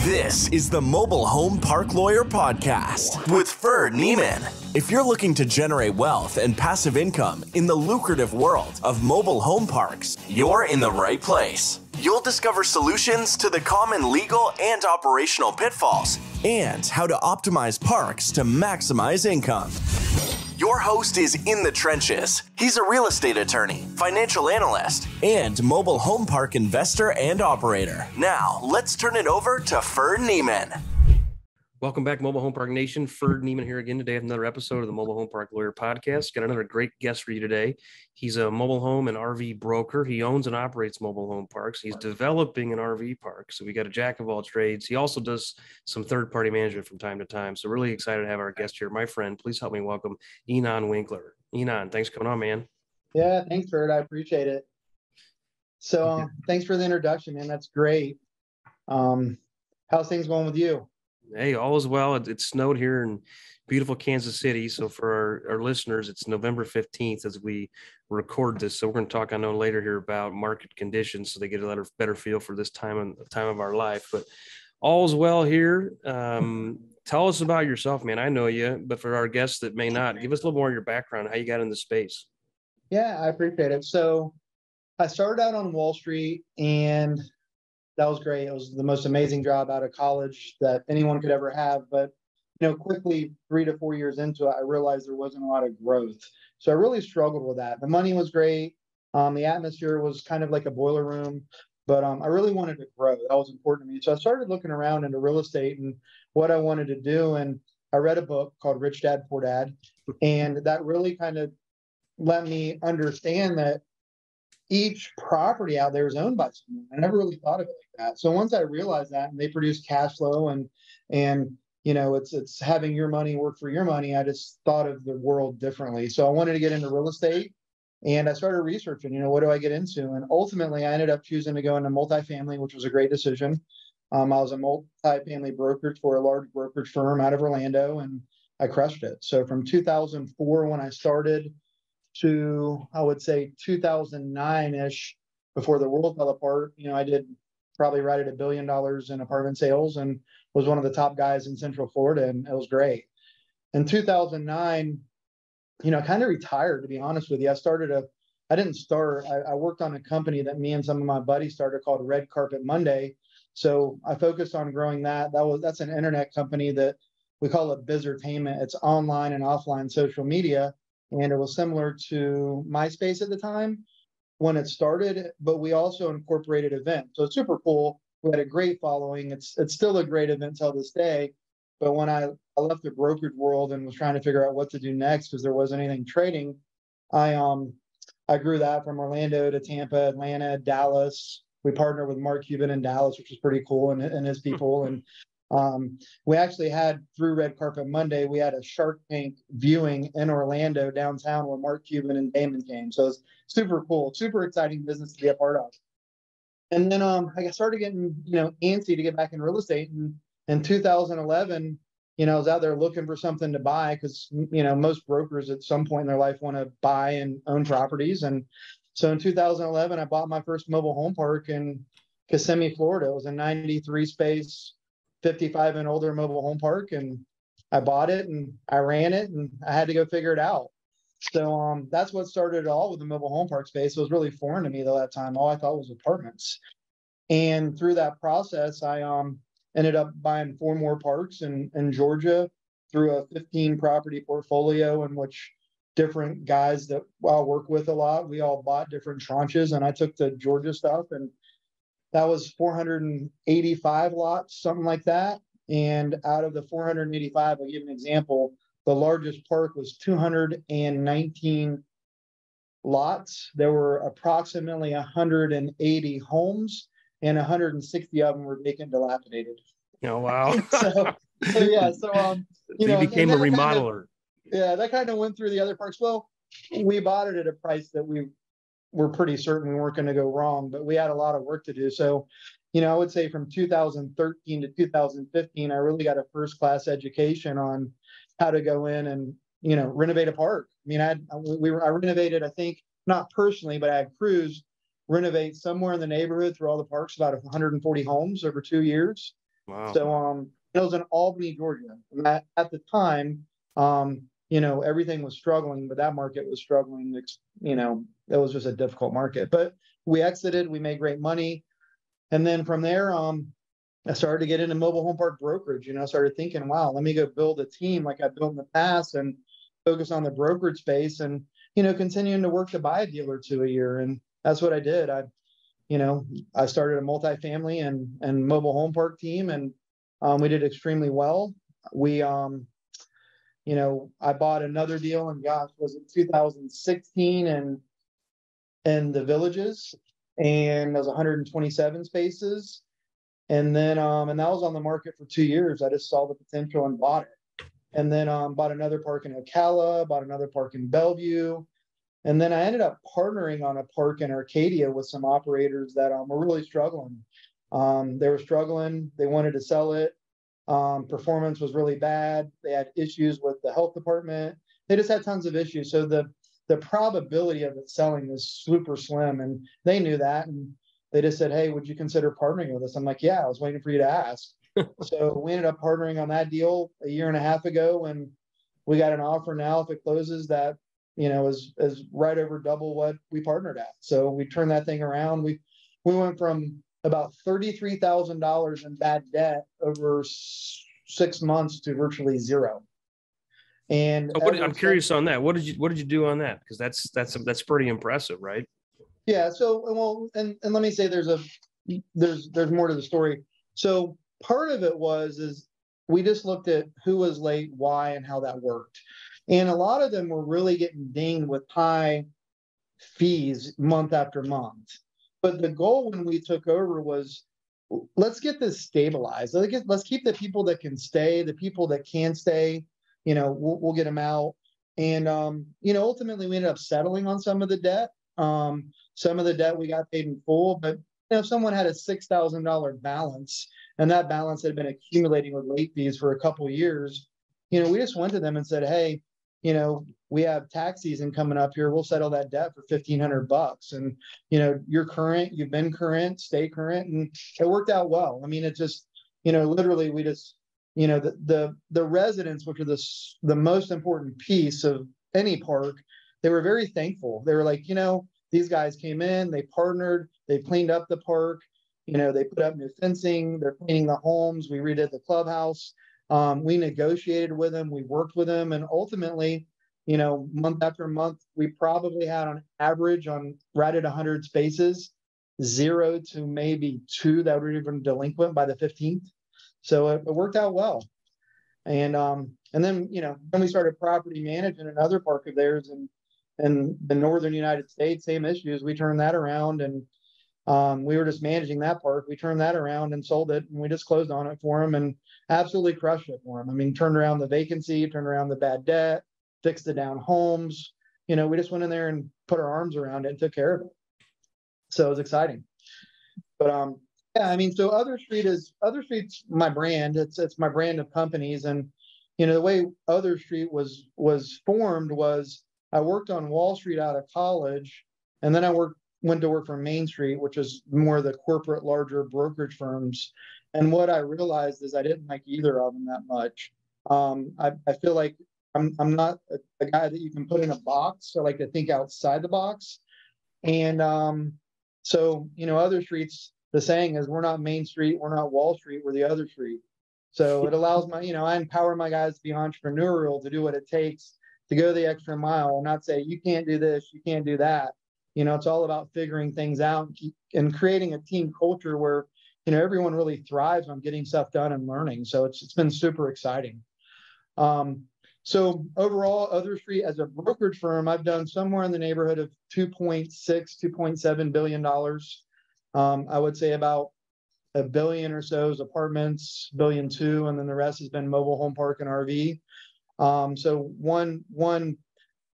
This is the Mobile Home Park Lawyer Podcast with Ferd Neiman. If you're looking to generate wealth and passive income in the lucrative world of mobile home parks, you're in the right place. You'll discover solutions to the common legal and operational pitfalls and how to optimize parks to maximize income. Your host is in the trenches. He's a real estate attorney, financial analyst, and mobile home park investor and operator. Now, let's turn it over to Ferd Neiman. Welcome back, Mobile Home Park Nation. Ferd Neiman here again today with another episode of the Mobile Home Park Lawyer Podcast. Got another great guest for you today. He's a mobile home and RV broker. He owns and operates mobile home parks. He's developing an RV park. So we got a jack of all trades. He also does some third-party management from time to time. So really excited to have our guest here. My friend, please help me welcome Enon Winkler. Enon, thanks for coming on, man. Yeah, thanks, Ferd. I appreciate it. So thanks for the introduction, man. That's great. How's things going with you? Hey, all is well. It snowed here in beautiful Kansas City. So for our listeners, it's November 15th as we record this. So we're going to talk, I know, later here about market conditions so they get a better feel for this time of our life. But all is well here. Tell us about yourself, man. I know you, but for our guests that may not, give us a little more of your background, how you got into space. Yeah, I appreciate it. So I started out on Wall Street, and that was great. It was the most amazing job out of college that anyone could ever have. But, quickly 3 to 4 years into it, I realized there wasn't a lot of growth. So I really struggled with that. The money was great. The atmosphere was kind of like a boiler room, but I really wanted to grow. That was important to me. So I started looking around into real estate and what I wanted to do. And I read a book called Rich Dad, Poor Dad. And that really kind of let me understand that each property out there is owned by someone. I never really thought of it like that. So once I realized that, and they produce cash flow and it's having your money work for your money, I just thought of the world differently. So I wanted to get into real estate, and I started researching, what do I get into? And ultimately I ended up choosing to go into multifamily, which was a great decision. I was a multifamily brokerage for a large brokerage firm out of Orlando, and I crushed it. So from 2004, when I started, to, I would say 2009-ish, before the world fell apart, I did probably right at $1 billion in apartment sales and was one of the top guys in Central Florida, and it was great. In 2009, I kind of retired, to be honest with you. I worked on a company that me and some of my buddies started called Red Carpet Monday. So I focused on growing that. That's an internet company that we call it Bizertainment. It's online and offline social media. And it was similar to MySpace at the time when it started, but we also incorporated events. So it's super cool. We had a great following. It's still a great event till this day. But when I left the brokerage world and was trying to figure out what to do next because there wasn't anything trading, I grew that from Orlando to Tampa, Atlanta, Dallas. We partnered with Mark Cuban in Dallas, which was pretty cool, and his people. And we actually had, through Red Carpet Monday, we had a Shark Tank viewing in Orlando downtown where Mark Cuban and Damon came. So it's super cool, super exciting business to be a part of. And then I started getting, antsy to get back in real estate. And in 2011, I was out there looking for something to buy because, most brokers at some point in their life want to buy and own properties. And so in 2011, I bought my first mobile home park in Kissimmee, Florida. It was a 93 space, 55 and older mobile home park, and I bought it and I ran it, and I had to go figure it out. So that's what started it all with the mobile home park space. It was really foreign to me though at that time. All I thought was apartments. And through that process, I ended up buying 4 more parks in Georgia through a 15 property portfolio in which different guys that I work with a lot, we all bought different tranches, and I took the Georgia stuff, and that was 485 lots, something like that. And out of the 485, I'll give an example. The largest park was 219 lots. There were approximately 180 homes, and 160 of them were vacant, dilapidated. Oh, wow. So you became a remodeler. That kind of went through the other parks. Well, we bought it at a price that we were pretty certain we weren't going to go wrong, but we had a lot of work to do. So, I would say from 2013 to 2015, I really got a first-class education on how to go in and, renovate a park. I mean, I renovated, I think, not personally, but I had crews renovate somewhere in the neighborhood through all the parks, about 140 homes over 2 years. Wow. So it was in Albany, Georgia. And at the time, everything was struggling, but that market was struggling. It was just a difficult market. But we exited, we made great money. And then from there, I started to get into mobile home park brokerage. I started thinking, wow, let me go build a team like I built in the past and focus on the brokerage space and, continuing to work to buy a deal or two a year. And that's what I did. I started a multifamily and mobile home park team, and we did extremely well. I bought another deal in, gosh, was it 2016 in the Villages, and that was 127 spaces. And then, and that was on the market for 2 years. I just saw the potential and bought it. And then bought another park in Ocala, bought another park in Bellevue. And then I ended up partnering on a park in Arcadia with some operators that were really struggling. They were struggling. They wanted to sell it. Performance was really bad. They had issues with the health department. They just had tons of issues. So the probability of it selling was super slim, and they knew that. And they just said, "Hey, would you consider partnering with us?" I'm like, "Yeah, I was waiting for you to ask." So we ended up partnering on that deal a year and a half ago, and we got an offer now, if it closes, that is right over double what we partnered at. So we turned that thing around. We went from about $33,000 in bad debt over 6 months to virtually zero. And So I'm curious on that. What did you do on that? Because that's pretty impressive, right? Yeah. So, and let me say, there's more to the story. So part of it is we just looked at who was late, why, and how that worked. And a lot of them were really getting dinged with high fees month after month. But the goal when we took over was, let's get this stabilized. Let's keep the people that can stay, the people that can stay, we'll get them out. And, ultimately we ended up settling on some of the debt. Some of the debt we got paid in full, but if someone had a $6,000 balance and that balance had been accumulating with late fees for a couple of years, we just went to them and said, "Hey, we have tax season coming up here. We'll settle that debt for $1,500. And, you're current, you've been current, stay current." And it worked out well. I mean, it just, literally we just, the residents, which are the most important piece of any park, they were very thankful. They were like, these guys came in, they partnered, they cleaned up the park, they put up new fencing, they're cleaning the homes, we redid the clubhouse. We negotiated with them, we worked with them, and ultimately, month after month, we probably had on average right at 100 spaces, 0 to maybe 2 that were even delinquent by the 15th. So it worked out well. And then, then we started property management, another park of theirs in the northern United States, same issues. We turned that around, and we were just managing that park. We turned that around and sold it, and we just closed on it for them and absolutely crushed it for them. I mean, turned around the vacancy, turned around the bad debt, fixed the down homes. We just went in there and put our arms around it and took care of it. So it was exciting. But yeah, I mean, so Other Street's my brand. It's my brand of companies. And the way Other Street was formed was I worked on Wall Street out of college, and then I went to work for Main Street, which is more the corporate, larger brokerage firms. And what I realized is I didn't like either of them that much. I feel like I'm not a guy that you can put in a box. I like to think outside the box. And so, Other Streets, the saying is, we're not Main Street, we're not Wall Street, we're the Other Street. So it allows I empower my guys to be entrepreneurial, to do what it takes, to go the extra mile, and not say, you can't do this, you can't do that. It's all about figuring things out and creating a team culture where, everyone really thrives on getting stuff done and learning. So it's been super exciting. So overall, Other Street as a brokerage firm, I've done somewhere in the neighborhood of $2.6, $2.7 billion. I would say about $1 billion or so is apartments, $1.2 billion, and then the rest has been mobile home park and RV. So one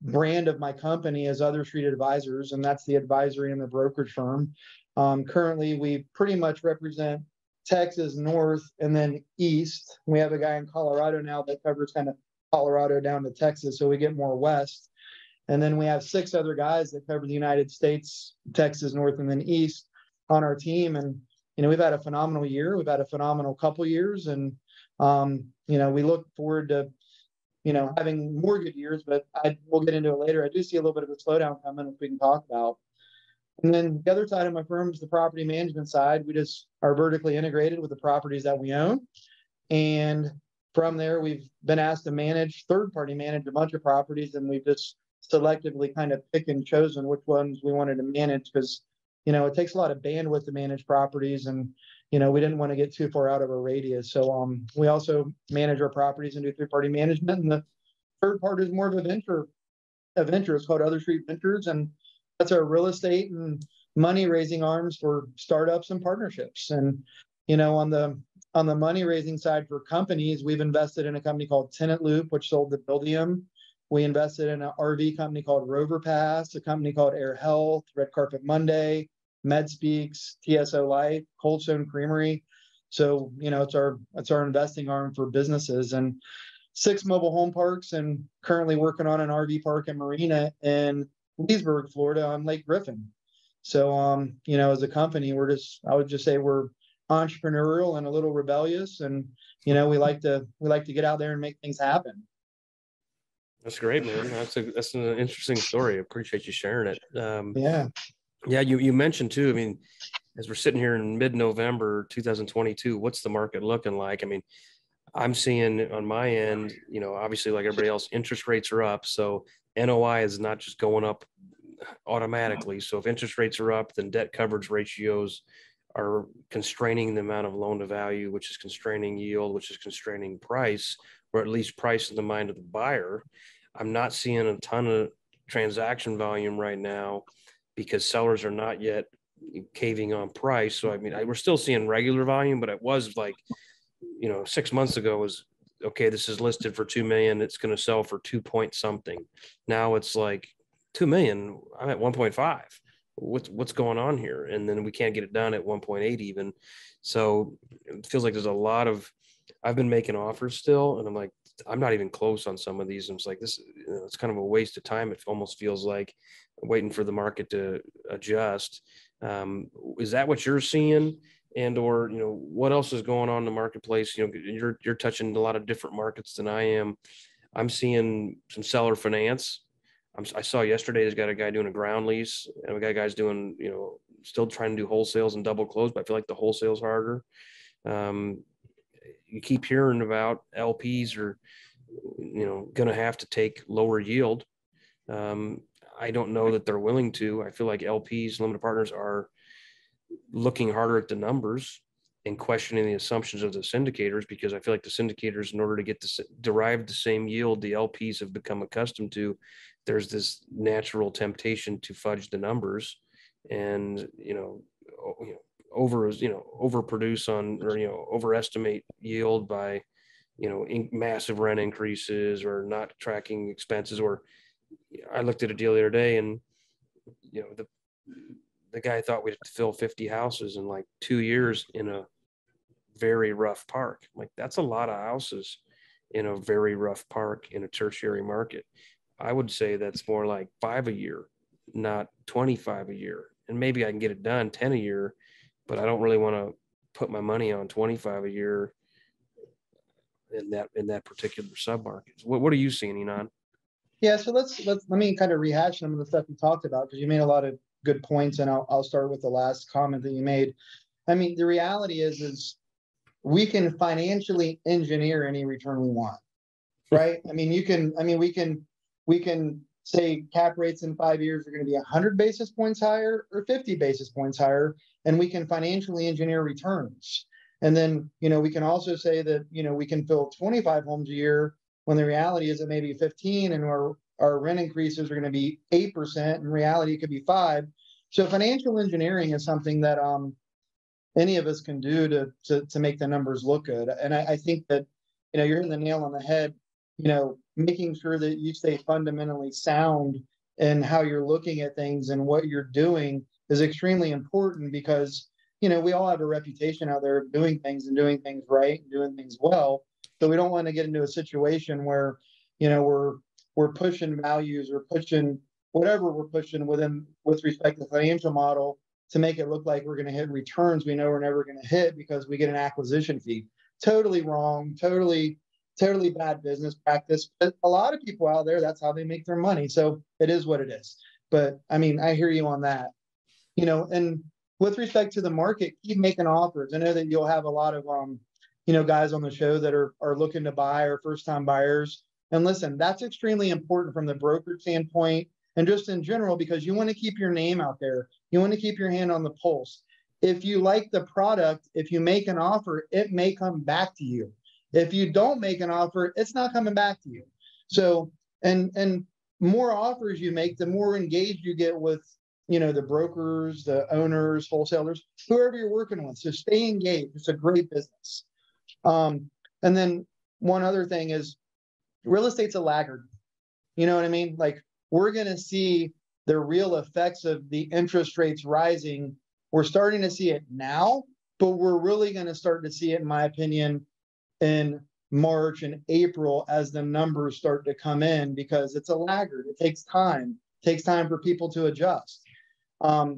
brand of my company is Other Street Advisors, and that's the advisory and the brokerage firm. Currently, we pretty much represent Texas north and then east. We have a guy in Colorado now that covers kind of Colorado down to Texas, so we get more west. And then we have 6 other guys that cover the United States, Texas north and then east on our team. And we've had a phenomenal year. We've had a phenomenal couple years, and we look forward to having more good years. But we'll get into it later. I do see a little bit of a slowdown coming, which we can talk about. And then the other side of my firm is the property management side. We just are vertically integrated with the properties that we own. And from there, we've been asked to third-party manage a bunch of properties, and we've just selectively kind of picked and chosen which ones we wanted to manage because, it takes a lot of bandwidth to manage properties, and, we didn't want to get too far out of our radius. So we also manage our properties and do third-party management. And the third part is more of a venture. It's called Other Street Ventures, and that's our real estate and money raising arms for startups and partnerships. And, on the money raising side for companies, we've invested in a company called Tenant Loop, which sold to Buildium. We invested in an RV company called Rover Pass, a company called Air Health, Red Carpet Monday, MedSpeaks, TSO Life, Cold Stone Creamery. So, it's our investing arm for businesses, and 6 mobile home parks, and currently working on an RV park and marina in Leesburg, Florida on Lake Griffin. So, as a company, I would just say we're entrepreneurial and a little rebellious, and, we like to get out there and make things happen. That's great, man. That's an interesting story. I appreciate you sharing it. Yeah. You mentioned too, I mean, as we're sitting here in mid-November, 2022, what's the market looking like? I mean, I'm seeing on my end, obviously like everybody else, interest rates are up. So NOI is not just going up automatically. So if interest rates are up, then debt coverage ratios are constraining the amount of loan to value, which is constraining yield, which is constraining price, or at least price in the mind of the buyer. I'm not seeing a ton of transaction volume right now because sellers are not yet caving on price. So, I mean, we're still seeing regular volume, but it was like, 6 months ago was, okay, this is listed for 2 million. It's going to sell for 2 point something. Now it's like 2 million. I'm at 1.5. What's going on here? And then we can't get it done at 1.8 even. So it feels like there's a lot of, I've been making offers still, and I'm like, I'm not even close on some of these. I'm just like, this, it's kind of a waste of time. It almost feels like waiting for the market to adjust. Is that what you're seeing? And, or, what else is going on in the marketplace? You're touching a lot of different markets than I am. I'm seeing some seller finance. I saw yesterday, there's got a guy doing a ground lease, and we got guys doing, still trying to do wholesales and double close, but I feel like the wholesale's harder. You keep hearing about LPs are, going to have to take lower yield. I don't know that they're willing to. I feel like LPs, limited partners, are looking harder at the numbers and questioning the assumptions of the syndicators, because I feel like the syndicators, in order to get to derive the same yield the LPs have become accustomed to, there's this natural temptation to fudge the numbers and, overproduce on, or, overestimate yield by, massive rent increases or not tracking expenses. Or I looked at a deal the other day, and, the guy thought we'd have to fill 50 houses in like 2 years in a very rough park. Like, that's a lot of houses in a very rough park in a tertiary market. I would say that's more like 5 a year, not 25 a year. And maybe I can get it done 10 a year, but I don't really want to put my money on 25 a year in that particular submarket. What are you seeing, Enon? Yeah, so let me kind of rehash some of the stuff you talked about, because you made a lot of good points, and I'll start with the last comment that you made. I mean, the reality is we can financially engineer any return we want, right? I mean, we can say cap rates in 5 years are going to be 100 basis points higher or 50 basis points higher, and we can financially engineer returns. And then, we can also say that, we can fill 25 homes a year when the reality is it may be 15, and our rent increases are going to be 8%. In reality, it could be 5%. So financial engineering is something that any of us can do to make the numbers look good. And I think that, you're hitting the nail on the head, making sure that you stay fundamentally sound in how you're looking at things and what you're doing is extremely important, because, we all have a reputation out there of doing things and doing things right and doing things well. So we don't want to get into a situation where, we're pushing values or pushing whatever we're pushing with respect to the financial model, to make it look like we're going to hit returns we know we're never going to hit because we get an acquisition fee. Totally wrong, totally bad business practice. But a lot of people out there, that's how they make their money. So it is what it is. But I mean, I hear you on that. And with respect to the market, keep making offers. I know that you'll have a lot of guys on the show that are looking to buy or first-time buyers. And listen, that's extremely important from the broker standpoint and just in general, because you want to keep your name out there. You want to keep your hand on the pulse. If you like the product, if you make an offer, it may come back to you. If you don't make an offer, it's not coming back to you. So, and more offers you make, the more engaged you get with, the brokers, the owners, wholesalers, whoever you're working with. So stay engaged. It's a great business. And then one other thing is real estate's a laggard. You know what I mean? Like, we're going to see the real effects of the interest rates rising. We're starting to see it now, but we're really going to start to see it, in my opinion, in March and April as the numbers start to come in, because it's a laggard. It takes time. It takes time for people to adjust.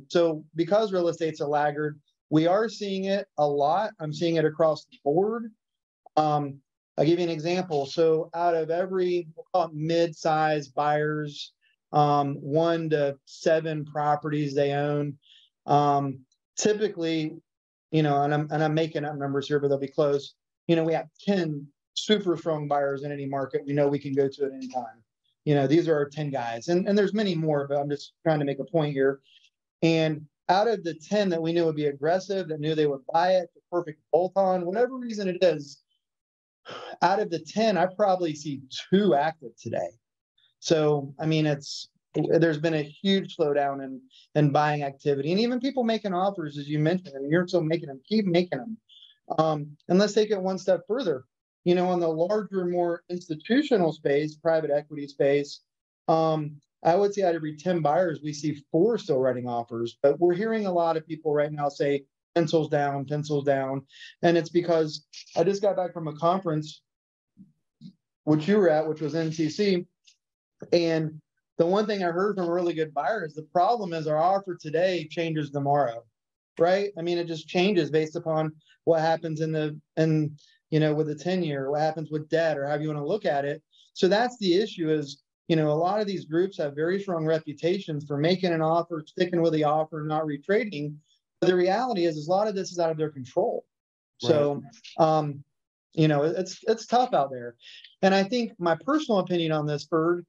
So because real estate's a laggard, we are seeing it a lot. I'm seeing it across the board. I'll give you an example. So out of every, we'll call it mid-size buyers, 1 to 7 properties they own, typically, and I'm making up numbers here, but they'll be close. We have 10 super strong buyers in any market. We know we can go to at any time. These are our 10 guys, and there's many more, but I'm just trying to make a point here. And out of the 10 that we knew would be aggressive, that knew they would buy it, the perfect bolt-on, whatever reason it is, out of the 10, I probably see 2 active today. So, I mean, there's been a huge slowdown in buying activity, and even people making offers, as you mentioned. I mean, you're still making them, keep making them. And let's take it one step further. On the larger, more institutional space, private equity space, I would say out of every 10 buyers, we see 4 still writing offers. But we're hearing a lot of people right now say, pencils down, pencils down. And it's because I just got back from a conference, which you were at, which was NCC. And the one thing I heard from a really good buyer is the problem is our offer today changes tomorrow, right? I mean, it just changes based upon what happens with the 10-year, what happens with debt, or however you want to look at it. So that's the issue is, a lot of these groups have very strong reputations for making an offer, sticking with the offer, not retrading. But the reality is a lot of this is out of their control. Right. So, it's tough out there. And I think my personal opinion on this, Bird,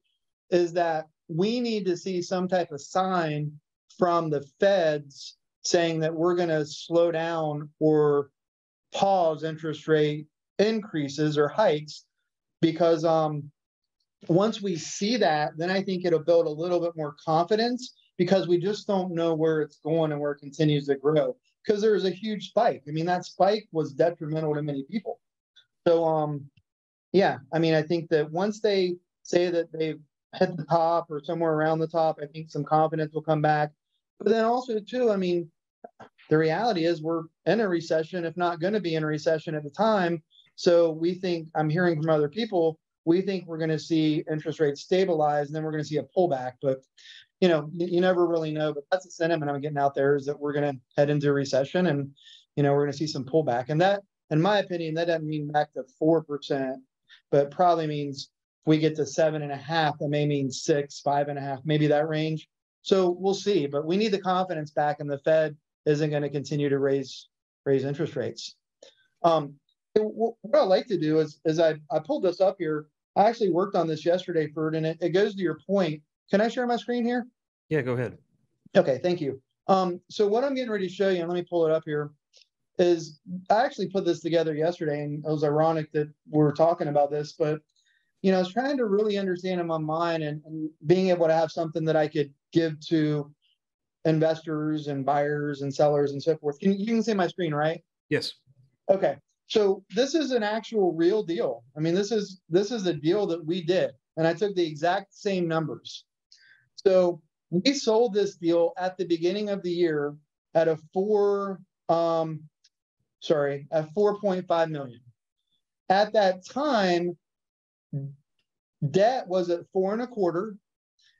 is that we need to see some type of sign from the feds saying that we're going to slow down or pause interest rate increases or hikes, because once we see that, then I think it'll build a little bit more confidence, because we just don't know where it's going and where it continues to grow, because there's a huge spike. I mean, that spike was detrimental to many people. So, I mean, I think that once they say that they've hit the top or somewhere around the top, I think some confidence will come back. But then also, too, I mean, the reality is we're in a recession, if not going to be in a recession at the time. So we think, I'm hearing from other people, we think we're going to see interest rates stabilize, and then we're going to see a pullback. But, you never really know. But that's the sentiment I'm getting out there, is that we're going to head into a recession, and, we're going to see some pullback. And that, in my opinion, that doesn't mean back to 4%, but probably means we get to 7.5%. That may mean 6, 5.5, maybe that range. So we'll see. But we need the confidence back, and the Fed isn't going to continue to raise interest rates. What I like to do is I pulled this up here. I actually worked on this yesterday, Ferd, and it goes to your point. Can I share my screen here? Yeah, go ahead. Okay, thank you. So what I'm getting ready to show you, and let me pull it up here, is I actually put this together yesterday, and it was ironic that we're talking about this, but I was trying to really understand in my mind and being able to have something that I could give to investors and buyers and sellers and so forth. You can see my screen, right? Yes. Okay. So this is an actual real deal. I mean, this is a deal that we did, and I took the exact same numbers. So we sold this deal at the beginning of the year at at 4.5 million. At that time, debt was at 4.25.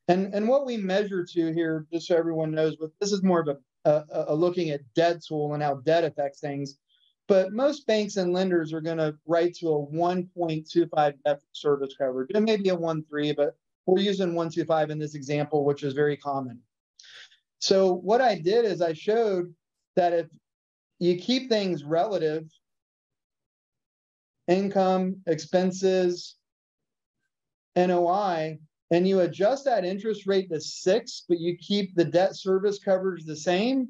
And what we measure to here, just so everyone knows, but this is more of looking at debt tool and how debt affects things. But most banks and lenders are going to write to a 1.25 debt service coverage, and maybe a 1.3, but we're using 1.25 in this example, which is very common. So what I did is I showed that if you keep things relative, income, expenses, NOI, and you adjust that interest rate to 6, but you keep the debt service coverage the same,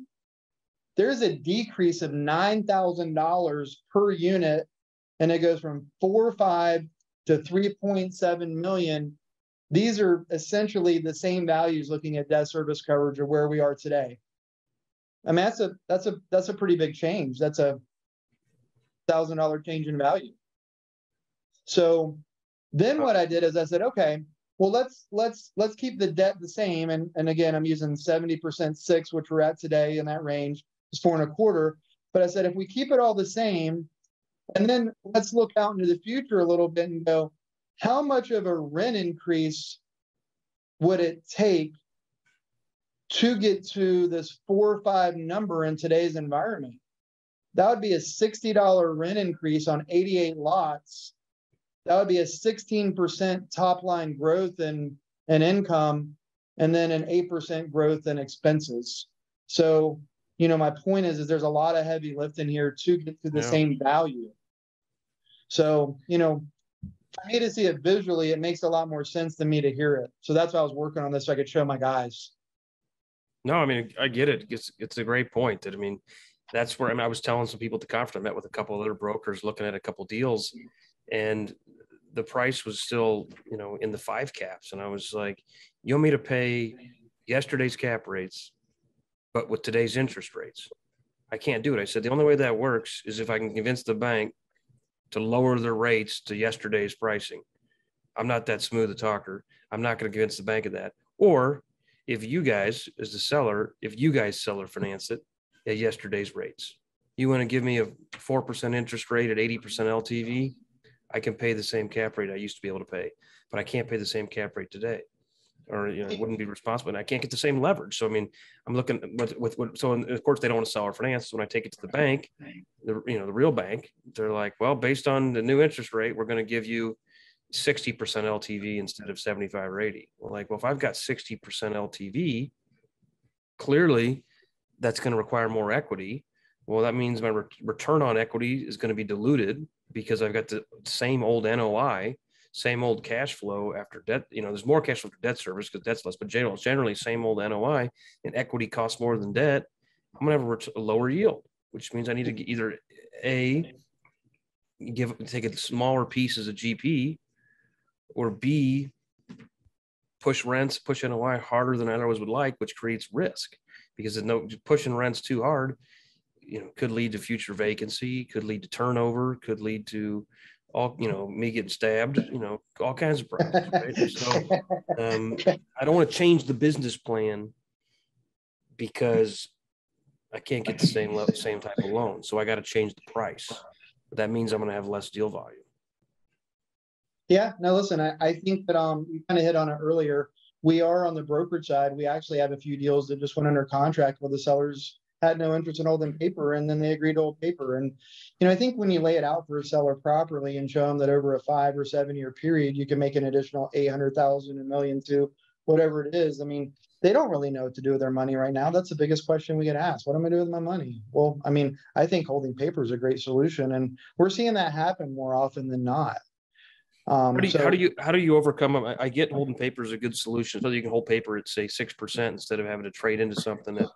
there's a decrease of $9,000 per unit, and it goes from 4.5 to 3.7 million. These are essentially the same values looking at debt service coverage or where we are today. I mean, that's a pretty big change. That's a $1,000 change in value. So then what I did is I said, okay, well, let's keep the debt the same. And again, I'm using 70% 6, which we're at today in that range, is 4.25. But I said, if we keep it all the same, and then let's look out into the future a little bit and go, how much of a rent increase would it take to get to this 4 or 5 number in today's environment? That would be a $60 rent increase on 88 lots. That would be a 16% top line growth in income, and then an 8% growth in expenses. So, my point is there's a lot of heavy lifting here to get to the same value. So, for me to see it visually, it makes a lot more sense than me to hear it. So that's why I was working on this, so I could show my guys. No, I mean, I get it. It's a great point. That, I mean, that's where, I was telling some people at the conference, I met with a couple of other brokers looking at a couple of deals, and the price was still, in the 5 caps. And I was like, you want me to pay yesterday's cap rates, but with today's interest rates? I can't do it. I said, the only way that works is if I can convince the bank to lower their rates to yesterday's pricing. I'm not that smooth a talker. I'm not going to convince the bank of that. Or if you guys, as the seller, if you guys seller finance it at yesterday's rates, you want to give me a 4% interest rate at 80% LTV, I can pay the same cap rate I used to be able to pay, but I can't pay the same cap rate today, or it wouldn't be responsible, and I can't get the same leverage. So I mean, I'm looking with so of course they don't want to sell or finance. So when I take it to the bank, the real bank, they're like, well, based on the new interest rate, we're going to give you 60% LTV instead of 75 or 80. Well, if I've got 60% LTV, clearly that's going to require more equity. Well, that means my return on equity is going to be diluted because I've got the same old NOI, same old cash flow after debt. There's more cash flow for debt service because debt's less, but generally same old NOI, and equity costs more than debt. I'm going to have a lower yield, which means I need to either take a smaller piece as a GP, or B, push NOI harder than I otherwise would like, which creates risk, because pushing rents too hard, could lead to future vacancy, could lead to turnover, could lead to me getting stabbed, all kinds of problems. Right? So I don't want to change the business plan because I can't get the same type of loan. So I got to change the price. But that means I'm going to have less deal volume. Yeah, no, listen, I think that you kind of hit on it earlier. We are on the brokerage side. We actually have a few deals that just went under contract where the sellers had no interest in holding paper, and then they agreed to hold paper. And, I think when you lay it out for a seller properly and show them that over a 5 or 7 year period, you can make an additional 800,000, $1 million, to whatever it is. I mean, they don't really know what to do with their money right now. That's the biggest question we get asked. What am I doing with my money? Well, I think holding paper is a great solution, and we're seeing that happen more often than not. How do you overcome? I get holding paper is a good solution. So you can hold paper at, say, 6% instead of having to trade into something at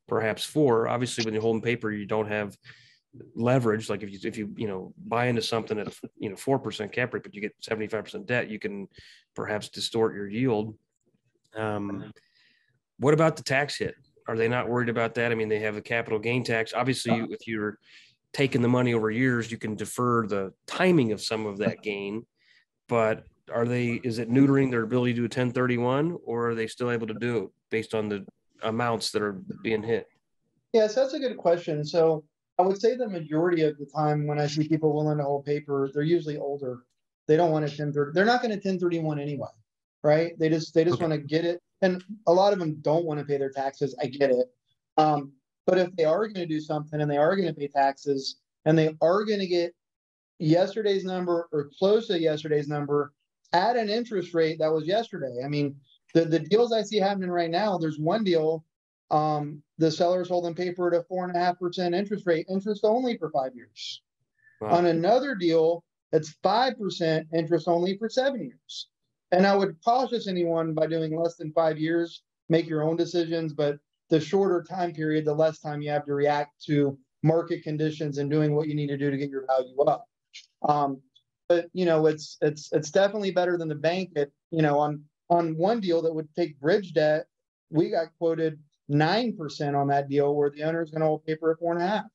perhaps 4. Obviously, when you're holding paper, you don't have leverage. Like if you buy into something at 4% cap rate, but you get 75% debt, you can perhaps distort your yield. What about the tax hit? Are they not worried about that? I mean, they have a capital gain tax. Obviously, if you're taking the money over years, you can defer the timing of some of that gain. But is it neutering their ability to do a 1031, or are they still able to do it based on the amounts that are being hit? Yes, that's a good question. So I would say the majority of the time when I see people willing to hold paper, they're usually older. They don't want to 1030. They're not going to 1031 anyway, right? They just want to get it. And a lot of them don't want to pay their taxes. I get it. But if they are going to do something and they are going to pay taxes and they are going to get yesterday's number or close to yesterday's number at an interest rate that was yesterday. I mean, the deals I see happening right now, there's one deal, the seller's holding paper at a 4.5% interest rate, interest only for 5 years. Wow. On another deal, it's 5% interest only for 7 years. And I would cautious anyone by doing less than 5 years, make your own decisions, but the shorter time period, the less time you have to react to market conditions and doing what you need to do to get your value up. But it's definitely better than the bank. On one deal that would take bridge debt, we got quoted 9% on that deal, where the owner is going to hold paper at 4.5.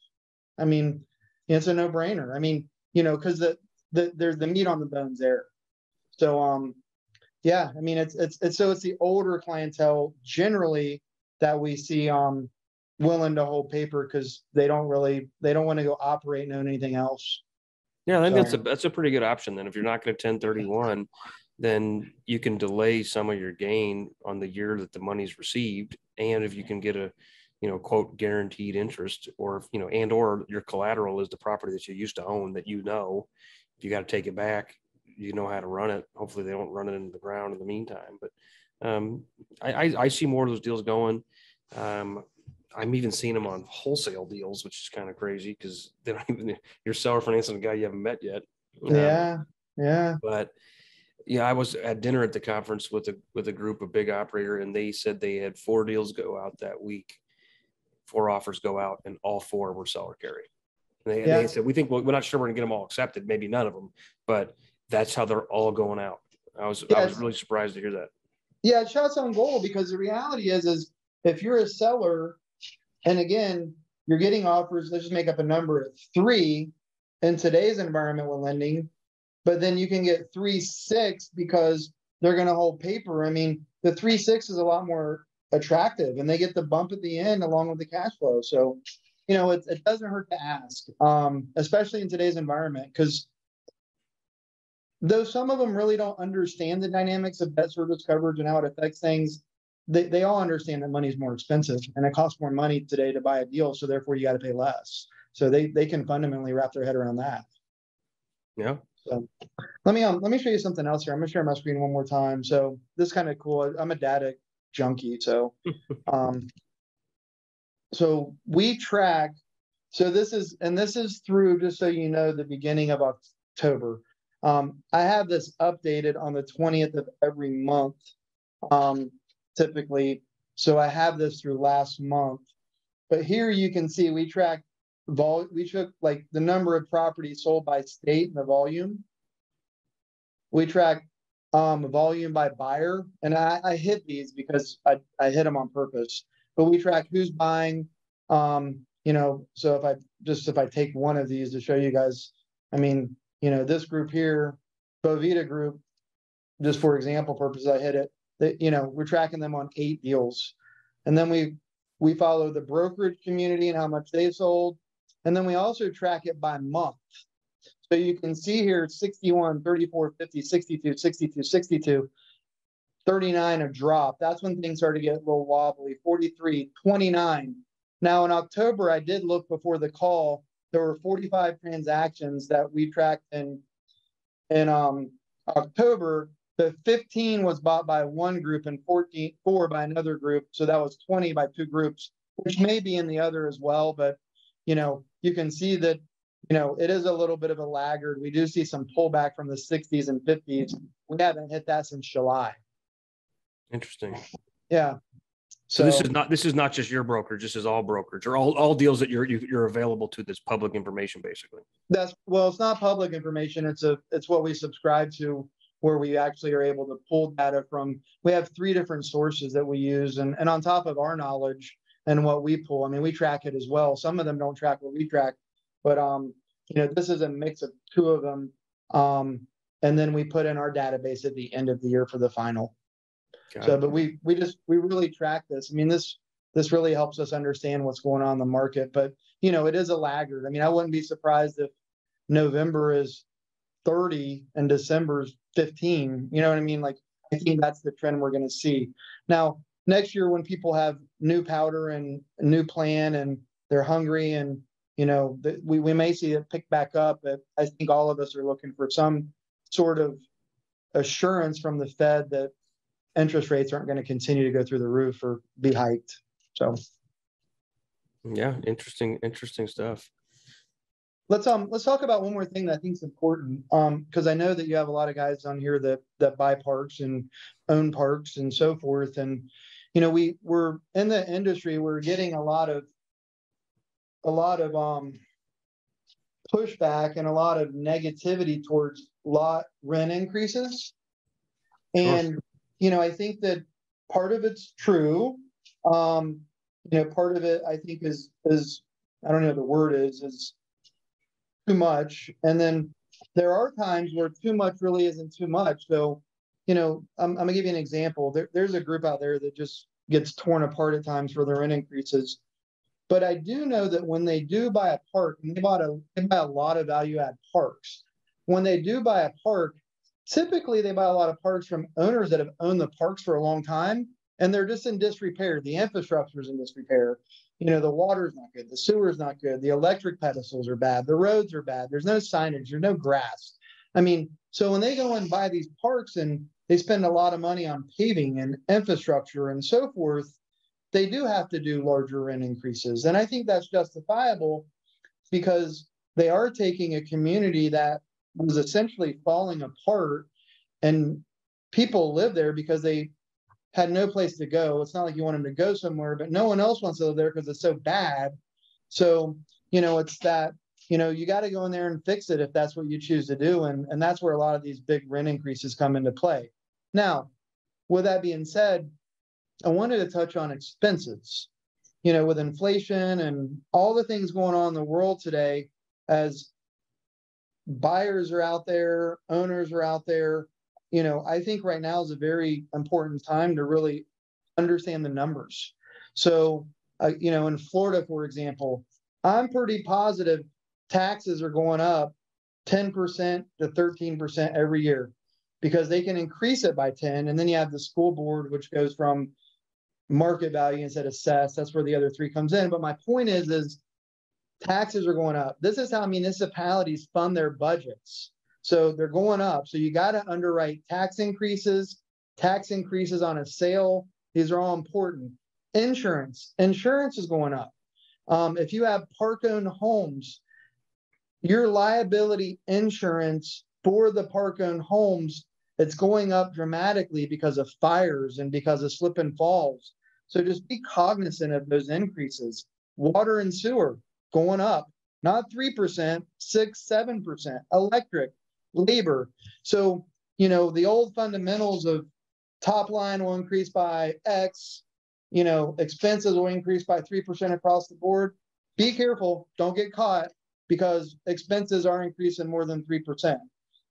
I mean, it's a no-brainer. I mean, because there's the meat on the bones there. So yeah, I mean, it's the older clientele generally that we see willing to hold paper because they don't want to go operate and own anything else. Yeah, I think that's a pretty good option. Then if you're not going to 1031, then you can delay some of your gain on the year that the money's received. And if you can get a, quote, guaranteed interest, or, or your collateral is the property that you used to own that, if you got to take it back, you know how to run it. Hopefully they don't run it into the ground in the meantime. But I see more of those deals going. I'm even seeing them on wholesale deals, which is kind of crazy because they don't even, you're seller financing a guy you haven't met yet. Yeah. But yeah, I was at dinner at the conference with a group of big operator, and they said they had 4 deals go out that week, 4 offers go out, and all 4 were seller carry. And they said, we're not sure we're gonna get them all accepted, maybe none of them, but that's how they're all going out. I was really surprised to hear that. Yeah, shots on goal, because the reality is if you're a seller, and again, you're getting offers, let's just make up a number at 3 in today's environment with lending, but then you can get 3.6 because they're going to hold paper. I mean, the 3.6 is a lot more attractive, and they get the bump at the end along with the cash flow. So, it doesn't hurt to ask, especially in today's environment, because though some of them really don't understand the dynamics of debt service coverage and how it affects things, they all understand that money is more expensive and it costs more money today to buy a deal. So therefore you got to pay less. So they can fundamentally wrap their head around that. Yeah. So let me show you something else here. I'm gonna share my screen one more time. So this is kind of cool. I'm a data junkie. So, so we track, this is through, just so you know, the beginning of October. I have this updated on the 20th of every month. Typically, so I have this through last month, but here you can see we track we took like the number of properties sold by state and the volume. We track volume by buyer, and I hit these because I hit them on purpose, but we track who's buying. So if I take one of these to show you guys, I mean, this group here, Bovita Group, just for example purposes, I hit it. We're tracking them on 8 deals. And then we follow the brokerage community and how much they sold. And then we also track it by month. So you can see here 61, 34, 50, 62, 62, 62, 39 a drop. That's when things started to get a little wobbly. 43, 29. Now in October, I did look before the call. There were 45 transactions that we tracked in October. The 15 was bought by one group and 4 by another group. So that was 20 by 2 groups, which may be in the other as well. But, you can see that, it is a little bit of a laggard. We do see some pullback from the 60s and 50s. We haven't hit that since July. Interesting. Yeah. So this is not just your brokerage. This is all brokerage, or all deals that you're available to. This public information, basically. It's not public information. It's what we subscribe to, where we actually are able to pull data from. We have 3 different sources that we use, and on top of our knowledge and what we pull, I mean, we track it as well. Some of them don't track what we track, but this is a mix of 2 of them, and then we put in our database at the end of the year for the final. But we really track this. I mean, this really helps us understand what's going on in the market. But it is a laggard. I mean, I wouldn't be surprised if November is 30 and December's 15. You know what I mean? Like, I think that's the trend we're going to see. Now, next year when people have new powder and a new plan and they're hungry and, we may see it pick back up. But I think all of us are looking for some sort of assurance from the Fed that interest rates aren't going to continue to go through the roof or be hiked. So, yeah, interesting stuff. Let's talk about one more thing that I think is important. Because I know that you have a lot of guys on here that buy parks and own parks and so forth. And we're in the industry, we're getting a lot of pushback and a lot of negativity towards lot rent increases. Sure. And I think that part of it's true. Part of it I think is I don't know what the word is too much. And then there are times where too much really isn't too much. So, I'm gonna give you an example. There's a group out there that just gets torn apart at times for their rent increases. But I do know that when they do buy a park, and they buy a lot of value add parks. When they do buy a park, typically they buy a lot of parks from owners that have owned the parks for a long time, and they're just in disrepair. The infrastructure is in disrepair. The water's not good, the sewer's not good, the electric pedestals are bad, the roads are bad, there's no signage, there's no grass. So when they go and buy these parks and they spend a lot of money on paving and infrastructure and so forth, they do have to do larger rent increases. And I think that's justifiable because they are taking a community that was essentially falling apart, and people live there because they had no place to go. It's not like you want them to go somewhere, but no one else wants to live there because it's so bad. So, it's that, you got to go in there and fix it if that's what you choose to do. And that's where a lot of these big rent increases come into play. Now, with that being said, I wanted to touch on expenses. With inflation and all the things going on in the world today, as buyers are out there, owners are out there, I think right now is a very important time to really understand the numbers. So, in Florida, for example, I'm pretty positive taxes are going up 10% to 13% every year because they can increase it by 10. And then you have the school board, which goes from market value instead of assessed. That's where the other three comes in. But my point is taxes are going up. This is how municipalities fund their budgets. So they're going up. So you got to underwrite tax increases on a sale. These are all important. Insurance is going up. If you have park-owned homes, your liability insurance for the park-owned homes, it's going up dramatically because of fires and because of slip and falls. So just be cognizant of those increases. Water and sewer going up, not 3%, 6, 7%. Electric, labor. So, the old fundamentals of top line will increase by X, expenses will increase by 3% across the board. Be careful, don't get caught because expenses are increasing more than 3%.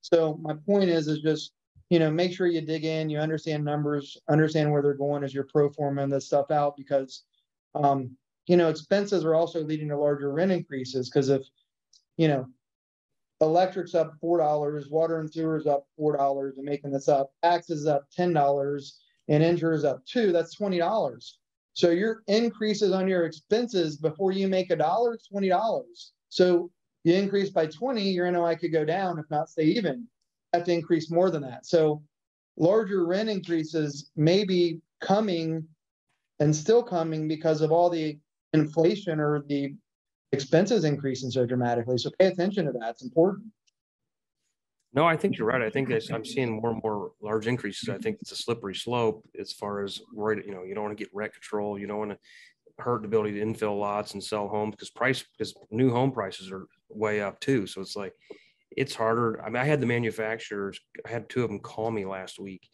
So my point is just, make sure you dig in, you understand numbers, understand where they're going as you're pro forming this stuff out because, expenses are also leading to larger rent increases because if, electric's up $4, water and sewer is up $4, and making this up, taxes up $10, and insurance up $2, that's $20. So your increases on your expenses before you make $1 is $20. So you increase by 20, your NOI could go down, if not stay even. Have to increase more than that. So larger rent increases may be coming and still coming because of all the inflation or the expenses increasing so dramatically. So pay attention to that. It's important. No, I think you're right. I think I'm seeing more and more large increases. I think it's a slippery slope as far as right. You don't want to get rent control. You don't want to hurt the ability to infill lots and sell homes because new home prices are way up too. So it's like, it's harder. I had the manufacturers, I had two of them call me last week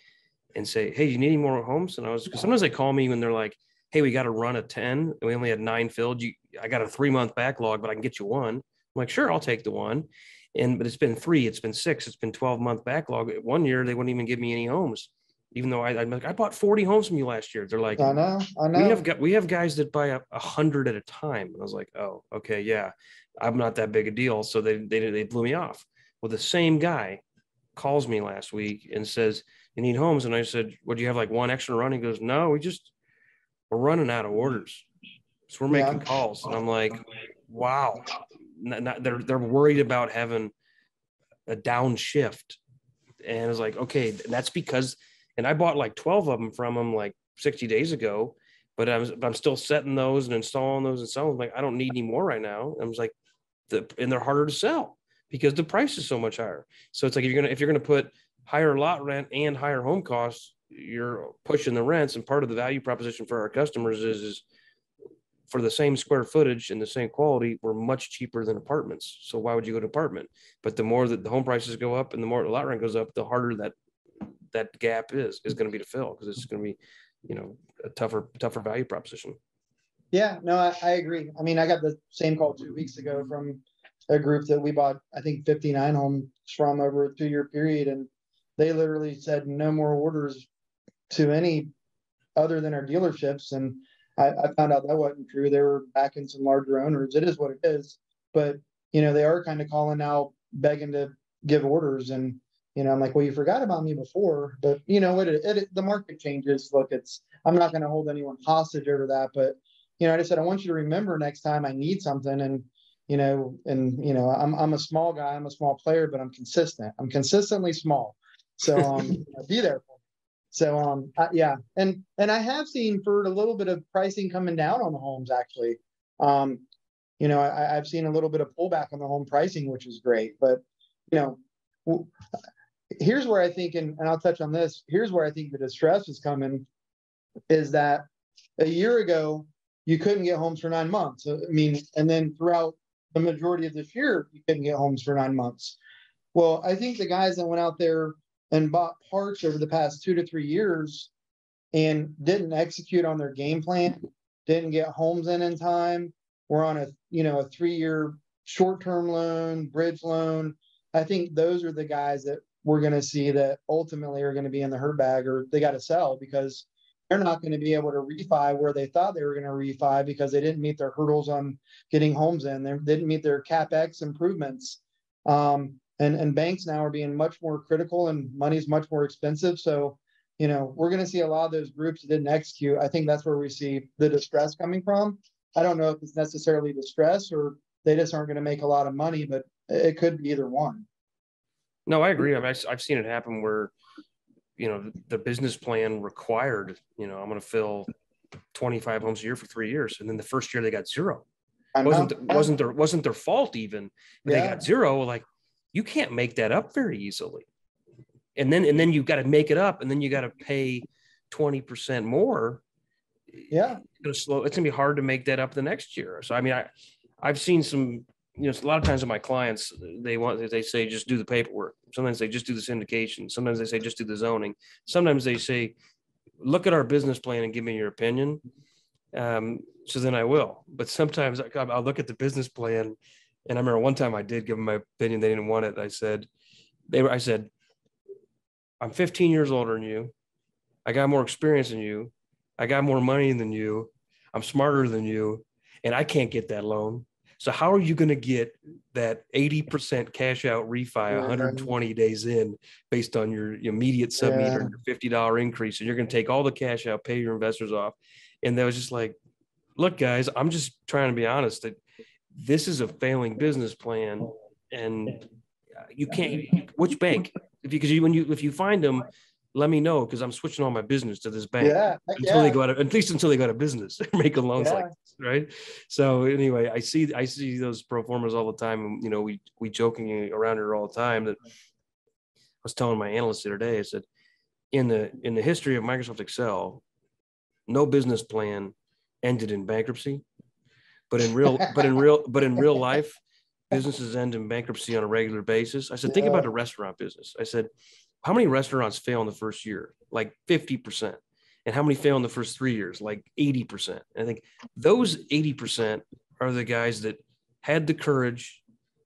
and say, hey, you need any more homes? And because sometimes they call me when they're like, hey, we got to run a 10 and we only had 9 filled. I got a 3-month backlog, but I can get you one. I'm like, sure, I'll take the one. But it's been 3, it's been 6, it's been 12-month backlog. 1 year, they wouldn't even give me any homes, even though I'm like, I bought 40 homes from you last year. They're like, I know. We have guys that buy 100 at a time. And I was like, oh, okay, yeah, I'm not that big a deal. So they blew me off. Well, the same guy calls me last week and says, you need homes. And I said, what, do you have like one extra run? He goes, no, we just we're running out of orders. So we're making calls, and I'm like, wow. They're worried about having a downshift. And it's like, okay, that's because, and I bought like 12 of them from them like 60 days ago, but I'm still setting those and installing those and selling. Like, I don't need any more right now. And I was like, and they're harder to sell because the price is so much higher. So it's like, if you're gonna put higher lot rent and higher home costs, you're pushing the rents. And part of the value proposition for our customers is for the same square footage and the same quality, we're much cheaper than apartments. So why would you go to apartment? But the more that the home prices go up and the more the lot rent goes up, the harder that gap is going to be to fill, because it's going to be, a tougher value proposition. Yeah, no, I agree. I mean, I got the same call 2 weeks ago from a group that we bought, I think 59 homes from over a 2-year period. And they literally said no more orders to any other than our dealerships. And I found out that wasn't true. They were backing some larger owners. It is what it is. But, they are kind of calling out, begging to give orders. And, I'm like, well, you forgot about me before. But, the market changes. Look, I'm not going to hold anyone hostage over that. But, I just said, I want you to remember next time I need something. And, I'm a small guy. I'm a small player, but I'm consistent. I'm consistently small. So be there for me. So, yeah. And I have seen for a little bit of pricing coming down on the homes, actually. I've seen a little bit of pullback on the home pricing, which is great. But, here's where I think, and I'll touch on this, here's where I think the distress is coming, is that a year ago, you couldn't get homes for 9 months. I mean, and then throughout the majority of this year, you couldn't get homes for 9 months. Well, I think the guys that went out there and bought parts over the past 2 to 3 years and didn't execute on their game plan, didn't get homes in time, were on a 3-year short-term loan, bridge loan. I think those are the guys that we're going to see that ultimately are going to be in the hurt bag, or they got to sell, because they're not going to be able to refi where they thought they were going to refi because they didn't meet their hurdles on getting homes in. They didn't meet their CapEx improvements. And banks now are being much more critical, and money's much more expensive. So, we're going to see a lot of those groups that didn't execute. I think that's where we see the distress coming from. I don't know if it's necessarily distress or they just aren't going to make a lot of money, but it could be either one. No, I agree. I mean, I've seen it happen where, the business plan required, I'm going to fill 25 homes a year for 3 years. And then the first year they got zero. Wasn't their fault even, but they got zero. Like, you can't make that up very easily. And then you've got to make it up, and then you got to pay 20% more. Yeah. It's going to be hard to make that up the next year. So, I mean, I've seen some, a lot of times with my clients, they say, just do the paperwork. Sometimes they just do the syndication. Sometimes they say, just do the zoning. Sometimes they say, look at our business plan and give me your opinion. So then I will. But sometimes I'll look at the business plan, and I remember one time I did give them my opinion. They didn't want it. I said, I'm 15 years older than you. I got more experience than you. I got more money than you. I'm smarter than you, and I can't get that loan. So how are you going to get that 80% cash out refi 120 days in based on your immediate sub-meter and your $50 increase? And you're going to take all the cash out, pay your investors off. And they was just like, look, guys, I'm just trying to be honest that this is a failing business plan, and you can't, which bank? If you find them, let me know, because I'm switching all my business to this bank they go out of, at least until they go out of business, making loans like this, right? So anyway, I see those pro formas all the time. And, we joking around here all the time. That I was telling my analyst the other day, I said, in the history of Microsoft Excel, no business plan ended in bankruptcy, but in real life, businesses end in bankruptcy on a regular basis. I said, think about the restaurant business. I said, how many restaurants fail in the first year? Like 50%. And how many fail in the first 3 years? Like 80%. And I think those 80% are the guys that had the courage,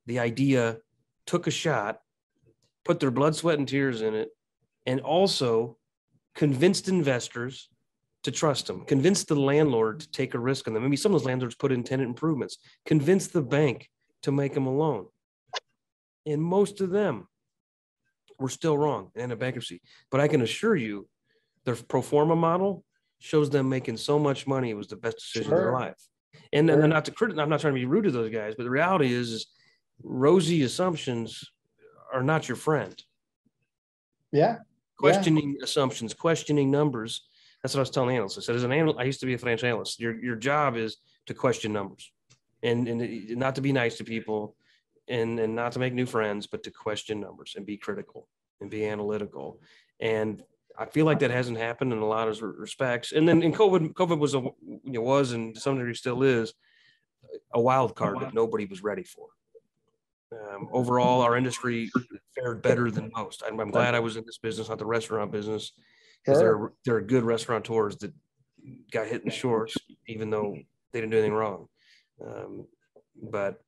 the idea, took a shot, put their blood, sweat, and tears in it, and also convinced investors to trust them, convinced the landlord to take a risk on them. Maybe some of those landlords put in tenant improvements, convinced the bank to make them a loan. And most of them were still wrong and in bankruptcy. But I can assure you, their pro forma model shows them making so much money. It was the best decision of their Sure. life. And then Sure. I'm not trying to be rude to those guys, but the reality is rosy assumptions are not your friend. Yeah. Questioning assumptions, questioning numbers. That's what I was telling analysts. I said, as an analyst, I used to be a financial analyst. Your job is to question numbers and not to be nice to people and not to make new friends, but to question numbers and be critical and be analytical. And I feel like that hasn't happened in a lot of respects. And then in COVID was and to some degree still is a wild card that nobody was ready for. Overall, our industry fared better than most. I'm glad I was in this business, not the restaurant business, because there are good restaurateurs that got hit in the shorts, even though they didn't do anything wrong. But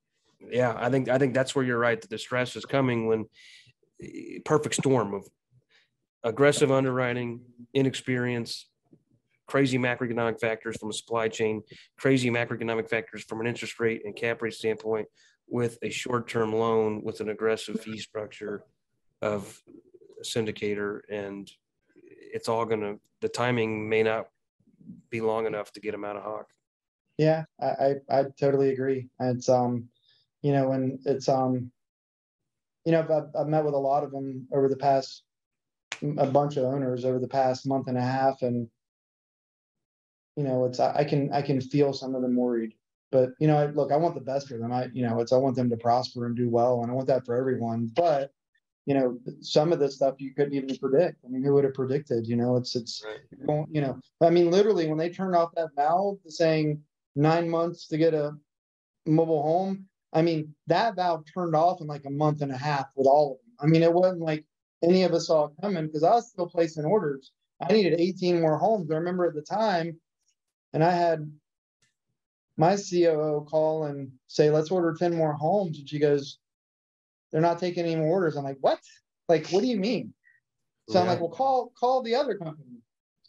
yeah, I think that's where you're right. That the stress is coming when perfect storm of aggressive underwriting, inexperience, crazy macroeconomic factors from a supply chain, crazy macroeconomic factors from an interest rate and cap rate standpoint, with a short-term loan with an aggressive fee structure of a syndicator. And it's all the timing may not be long enough to get them out of hock. Yeah, I totally agree. And it's, when it's, I've met with a lot of them over the past, a bunch of owners over the past month and a half. And, it's, I can feel some of them worried. But, look, I want the best for them. I want them to prosper and do well. And I want that for everyone. But, some of this stuff you couldn't even predict. I mean, who would have predicted? It's Right. I mean, literally, when they turned off that valve saying 9 months to get a mobile home, I mean, that valve turned off in like a month and a half with all of them. I mean, it wasn't like any of us saw it coming because I was still placing orders. I needed 18 more homes. I remember at the time, and I had my COO call and say, let's order 10 more homes. And she goes, they're not taking any more orders. I'm like, what? Like, what do you mean? So I'm like, well, call the other company.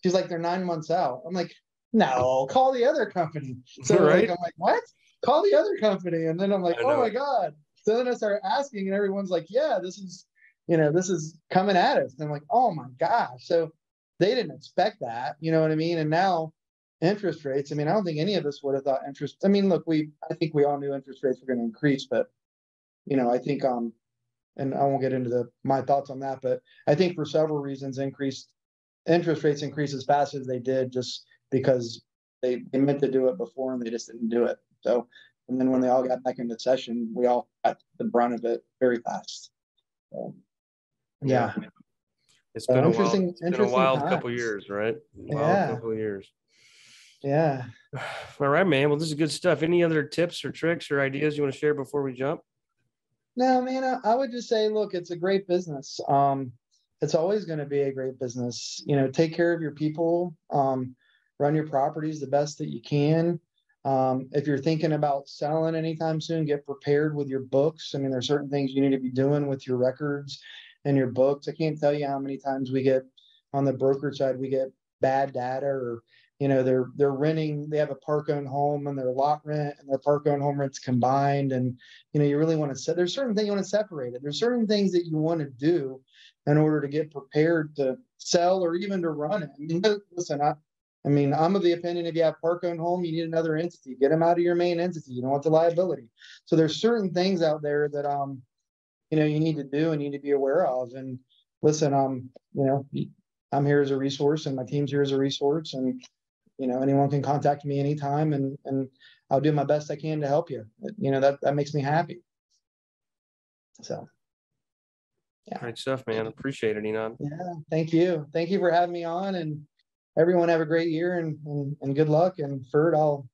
She's like, they're 9 months out. I'm like, no, call the other company. So Right. I'm like, what? Call the other company. And then I'm like, oh my God. So then I start asking and everyone's like, yeah, this is coming at us. And I'm like, oh my gosh. So they didn't expect that, you know what I mean? And now interest rates, I mean, I don't think any of us would have thought I mean, look, I think we all knew interest rates were going to increase, but I think, and I won't get into my thoughts on that, but I think for several reasons, interest rates increased as fast as they did just because they meant to do it before and they just didn't do it. So, and then when they all got back into session, we all got the brunt of it very fast. So, yeah. It's been a wild times. couple of years, right? Couple of years. Yeah. All right, man. Well, this is good stuff. Any other tips or tricks or ideas you want to share before we jump? No, man, I would just say, look, it's a great business. It's always going to be a great business. Take care of your people, run your properties the best that you can. If you're thinking about selling anytime soon, get prepared with your books. I mean, there's certain things you need to be doing with your records and your books. I can't tell you how many times we get on the broker side, we get bad data or, they're renting, they have a park owned home and their lot rent and their park owned home rents combined. And, you really want to there's certain things you want to separate it. There's certain things that you want to do in order to get prepared to sell or even to run it. I mean, listen, I'm of the opinion if you have park owned home, you need another entity. Get them out of your main entity. You don't want the liability. So there's certain things out there that you need to do and need to be aware of. And listen, I'm here as a resource and my team's here as a resource. And anyone can contact me anytime and I'll do my best I can to help you. That makes me happy. So. Yeah. Great stuff, man. Appreciate it, Enon. Yeah. Thank you. Thank you for having me on, and everyone have a great year and good luck. And Ferd, I'll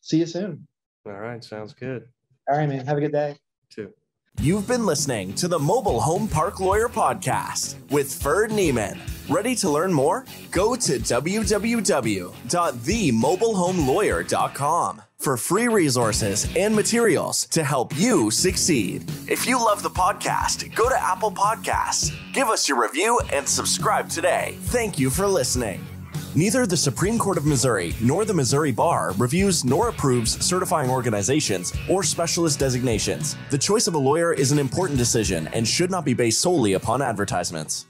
see you soon. All right. Sounds good. All right, man. Have a good day. Too. You've been listening to the Mobile Home Park Lawyer Podcast with Ferd Neiman. Ready to learn more? Go to www.themobilehomelawyer.com for free resources and materials to help you succeed. If you love the podcast, go to Apple Podcasts, give us your review, and subscribe today. Thank you for listening. Neither the Supreme Court of Missouri nor the Missouri Bar reviews nor approves certifying organizations or specialist designations. The choice of a lawyer is an important decision and should not be based solely upon advertisements.